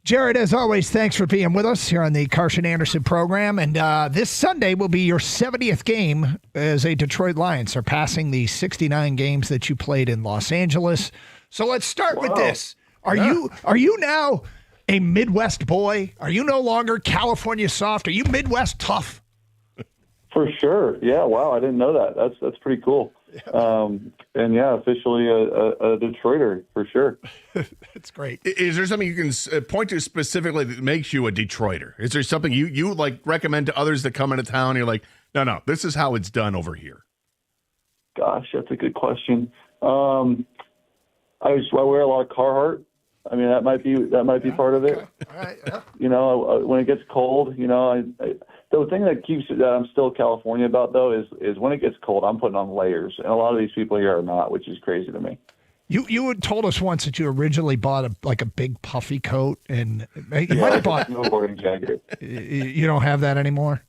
Jared, as always, thanks for being with us here on the Karsch and Anderson program. And this Sunday will be your 70th game as a Detroit Lion, surpassing the 69 games that you played in Los Angeles. So let's start with this. Are you now a Midwest boy? Are you no longer California soft? Are you Midwest tough? For sure. Yeah. Wow. I didn't know that. That's pretty cool. And yeah, officially a Detroiter for sure. That's great. Is there something you can point to specifically that makes you a Detroiter? Is there something you like recommend to others that come into town? And you're like, no, this is how it's done over here. Gosh, that's a good question. I wear a lot of Carhartt. I mean, that might be part of it. Okay. All right. Yeah. You know, when it gets cold, you know, the thing that keeps that I'm still California about though is when it gets cold, I'm putting on layers, and a lot of these people here are not, which is crazy to me. You had told us once that you originally bought a big puffy coat, and you might have bought snowboarding jacket. You don't have that anymore?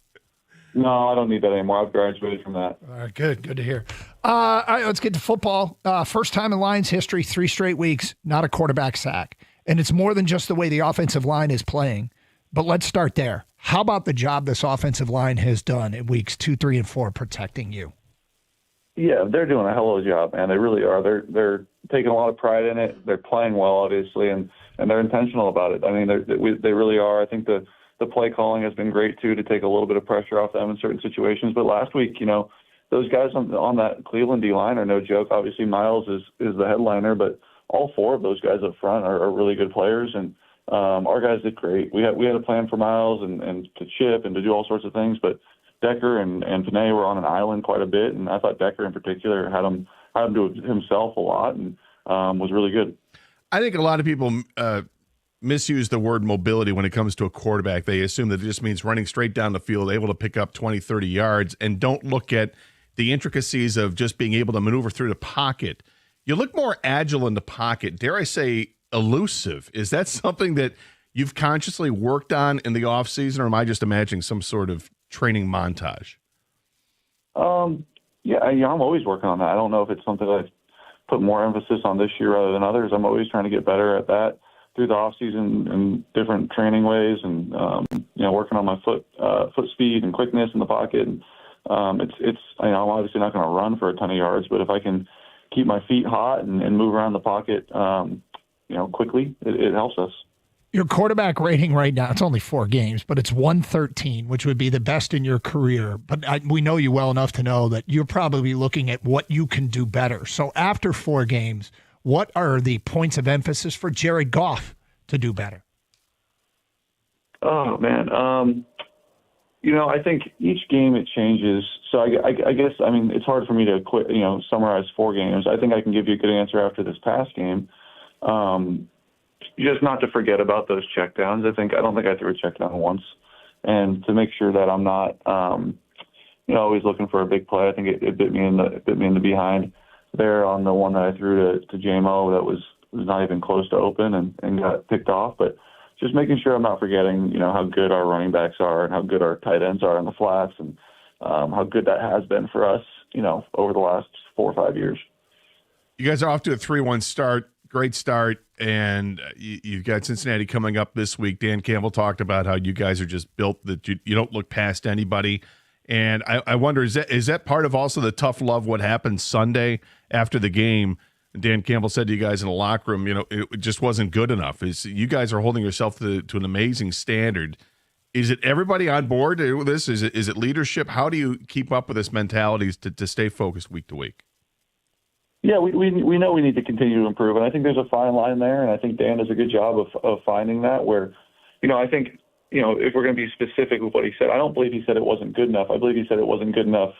No, I don't need that anymore. I've graduated from that. All right, good to hear. All right, let's get to football. First time in Lions history, 3 straight weeks, not a quarterback sack. And it's more than just the way the offensive line is playing. But let's start there. How about the job this offensive line has done in weeks 2, 3, and 4 protecting you? Yeah, they're doing a hell of a job, man. They really are. They're taking a lot of pride in it. They're playing well, obviously, and they're intentional about it. I mean, they really are. I think the play calling has been great, too, to take a little bit of pressure off them in certain situations. But last week, you know, those guys on that Cleveland D-line are no joke. Obviously, Miles is the headliner, but all 4 of those guys up front are really good players, and our guys did great. We had a plan for Miles and to chip and to do all sorts of things, but Decker and Panay were on an island quite a bit, and I thought Decker in particular had him do it himself a lot and was really good. I think a lot of people misuse the word mobility when it comes to a quarterback. They assume that it just means running straight down the field, able to pick up 20, 30 yards, and don't look at the intricacies of just being able to maneuver through the pocket. You look more agile in the pocket, dare I say elusive. Is that something that you've consciously worked on in the offseason, or am I just imagining some sort of training montage? Yeah, I'm always working on that. I don't know if it's something that I've put more emphasis on this year rather than others. I'm always trying to get better at that through the offseason in different training ways, and working on my foot speed and quickness in the pocket. And it's I'm obviously not going to run for a ton of yards, but if I can keep my feet hot and move around the pocket, quickly, it helps us. Your quarterback rating right now, it's only 4 games, but it's 113, which would be the best in your career. But we know you well enough to know that you're probably looking at what you can do better. So after 4 games, what are the points of emphasis for Jared Goff to do better? Oh, man. I think each game it changes. So I guess, it's hard for me to summarize 4 games. I think I can give you a good answer after this past game. Just not to forget about those checkdowns. I don't think I threw a checkdown once, and to make sure that I'm not, always looking for a big play. I think it bit me in the behind there on the one that I threw to JMO that was not even close to open and got picked off. But just making sure I'm not forgetting, how good our running backs are and how good our tight ends are in the flats, and how good that has been for us, over the last 4 or 5 years. You guys are off to a 3-1 start. Great start, and you've got Cincinnati coming up this week. Dan Campbell talked about how you guys are just built that you don't look past anybody. And I wonder, is that part of also the tough love what happened Sunday after the game? Dan Campbell said to you guys in the locker room, it just wasn't good enough. You guys are holding yourself to an amazing standard. Is it everybody on board with this? Is it leadership? How do you keep up with this mentality to stay focused week to week? Yeah, we know we need to continue to improve, and I think there's a fine line there, and I think Dan does a good job of finding that where, I think, if we're going to be specific with what he said, I don't believe he said it wasn't good enough. I believe he said it wasn't good enough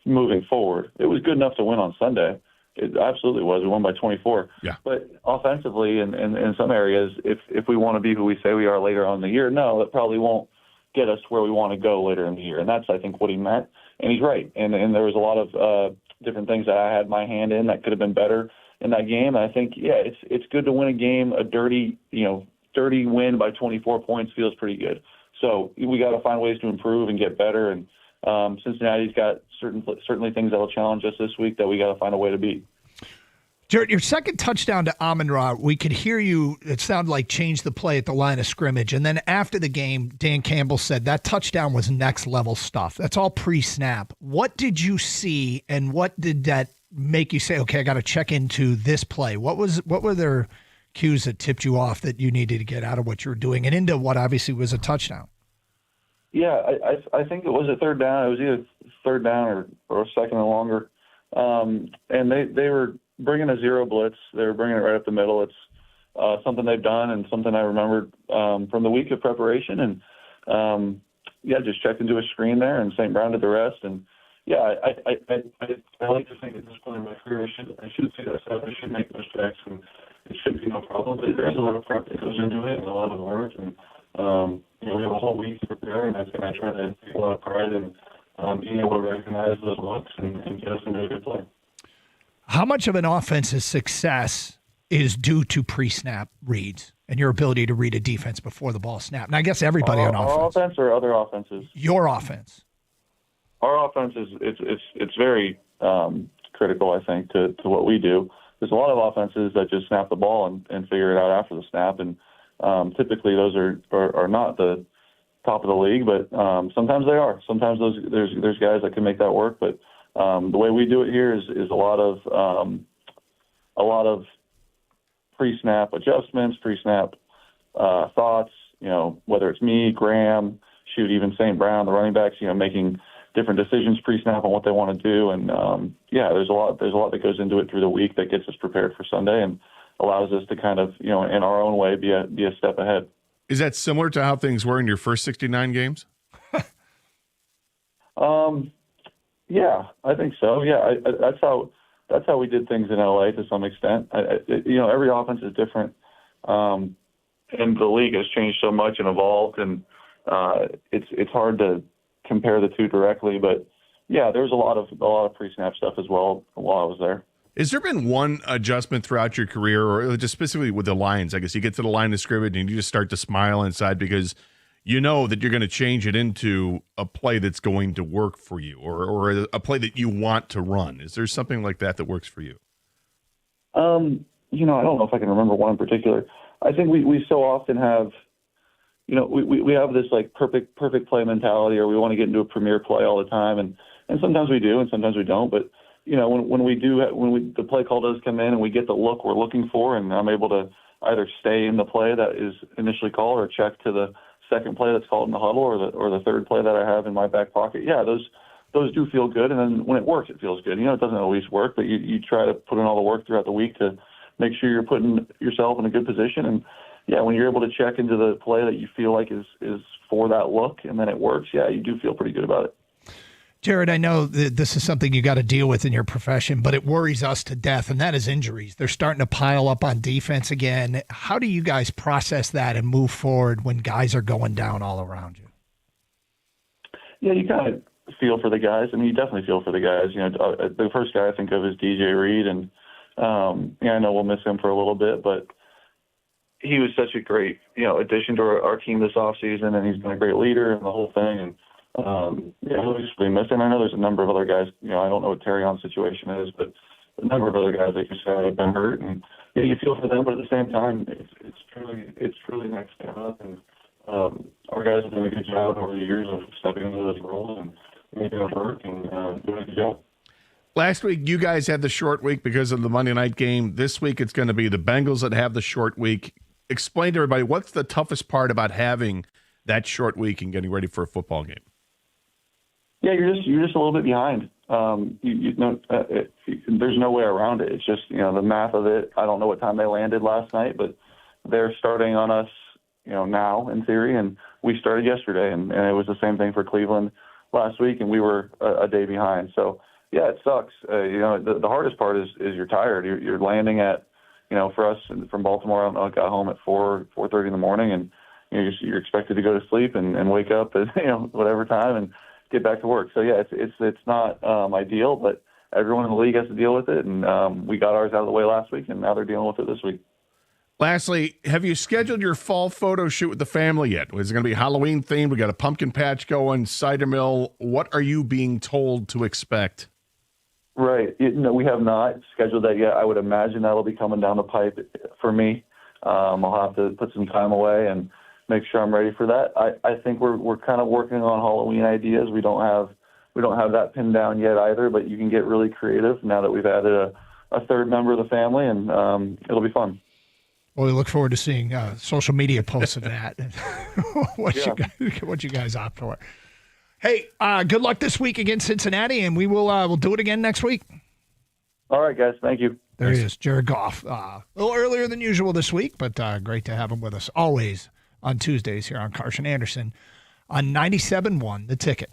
moving forward. It was good enough to win on Sunday. It absolutely was. We won by 24. Yeah. But offensively, and in some areas, if we want to be who we say we are later on in the year, no, it probably won't get us where we want to go later in the year. And that's, I think, what he meant. And he's right. And there was a lot of different things that I had my hand in that could have been better in that game. And I think, yeah, it's good to win a game. A dirty win by 24 points feels pretty good. So we got to find ways to improve and get better. And Cincinnati's got certainly things that will challenge us this week that we got to find a way to beat. Jared, your second touchdown to Amon-Ra, we could hear you, it sounded like change the play at the line of scrimmage. And then after the game, Dan Campbell said that touchdown was next level stuff. That's all pre-snap. What did you see, and what did that make you say, okay, I got to check into this play? What were their cues that tipped you off that you needed to get out of what you were doing and into what obviously was a touchdown? Yeah, I think it was a third down. It was either third down or second and longer. And they were bringing a zero blitz. They were bringing it right up the middle. It's something they've done and something I remembered from the week of preparation. And, just checked into a screen there, and St. Brown did the rest. And, I like to think at this point in my career I should see that stuff. I should make those checks, and it should be no problem. But there's a lot of prep that goes into it and a lot of work. And, we have a whole week to prepare, and I try to take a lot of pride in being able to recognize those looks and get us into a good play. How much of an offense's success is due to pre-snap reads and your ability to read a defense before the ball snapped? And I guess everybody on offense. Our offense or other offenses? Your offense. Our offense it's very critical, I think, to what we do. There's a lot of offenses that just snap the ball and figure it out after the snap, and typically those are not the top of the league, but sometimes they are. Sometimes there's guys that can make that work, but the way we do it here is a lot of pre-snap adjustments, pre-snap thoughts. Whether it's me, Graham, even St. Brown, the running backs. Making different decisions pre-snap on what they want to do, and there's a lot that goes into it through the week that gets us prepared for Sunday and allows us to kind of in our own way be a step ahead. Is that similar to how things were in your first 69 games? Yeah, I think so. Yeah, that's how we did things in LA to some extent. Every offense is different, and the league has changed so much and evolved, and it's hard to compare the two directly. But yeah, there was a lot of pre-snap stuff as well while I was there. Has there been one adjustment throughout your career, or just specifically with the Lions? I guess you get to the line of scrimmage and you just start to smile inside because you know that you're going to change it into a play that's going to work for you, or a play that you want to run. Is there something like that works for you? I don't know if I can remember one in particular. I think we so often have, we have this like perfect play mentality, or we want to get into a premier play all the time, and sometimes we do, and sometimes we don't. But when the play call does come in and we get the look we're looking for, and I'm able to either stay in the play that is initially called or check to the second play that's called in the huddle, or the third play that I have in my back pocket. Yeah, those do feel good, and then when it works, it feels good. It doesn't always work, but you try to put in all the work throughout the week to make sure you're putting yourself in a good position. And yeah, when you're able to check into the play that you feel like is for that look, and then it works, yeah, you do feel pretty good about it. Jared, I know that this is something you got to deal with in your profession, but it worries us to death, and that is injuries. They're starting to pile up on defense again. How do you guys process that and move forward when guys are going down all around you? Yeah, you kind of feel for the guys. I mean, you definitely feel for the guys. The first guy I think of is DJ Reed, and I know we'll miss him for a little bit, but he was such a great, addition to our team this offseason, and he's been a great leader and the whole thing. And we'll just really miss him. I know there's a number of other guys. I don't know what Terrion's situation is, but a number of other guys, like you said, have been hurt, and you feel for them. But at the same time, it's truly next step up, and our guys have done a good job over the years of stepping into those roles and making it work and doing a good job. Last week, you guys had the short week because of the Monday night game. This week, it's going to be the Bengals that have the short week. Explain to everybody, what's the toughest part about having that short week and getting ready for a football game? Yeah, you're just a little bit behind. There's no way around it. It's just, the math of it. I don't know what time they landed last night, but they're starting on us, now in theory, and we started yesterday, and it was the same thing for Cleveland last week, and we were a day behind. So yeah, it sucks. The hardest part is you're tired. You're landing at, for us from Baltimore, I got home at 4:30 in the morning, and you're expected to go to sleep and wake up at whatever time and get back to work. So yeah, it's not ideal, but everyone in the league has to deal with it, and we got ours out of the way last week, and now they're dealing with it this week. Lastly, have you scheduled your fall photo shoot with the family yet? Is it going to be Halloween themed? We got a pumpkin patch going, cider mill. What are you being told to expect? Right. We have not scheduled that yet. I would imagine that'll be coming down the pipe for me. I'll have to put some time away and make sure I'm ready for that. I think we're kind of working on Halloween ideas. We don't have that pinned down yet either, but you can get really creative now that we've added a third member of the family, and it'll be fun. Well, we look forward to seeing social media posts of that. what you guys opt for. Hey, good luck this week against Cincinnati, and we'll do it again next week. All right, guys. Thank you. There he is, Jared Goff. A little earlier than usual this week, but great to have him with us always on Tuesdays here on Karsch and Anderson on 97.1 The Ticket.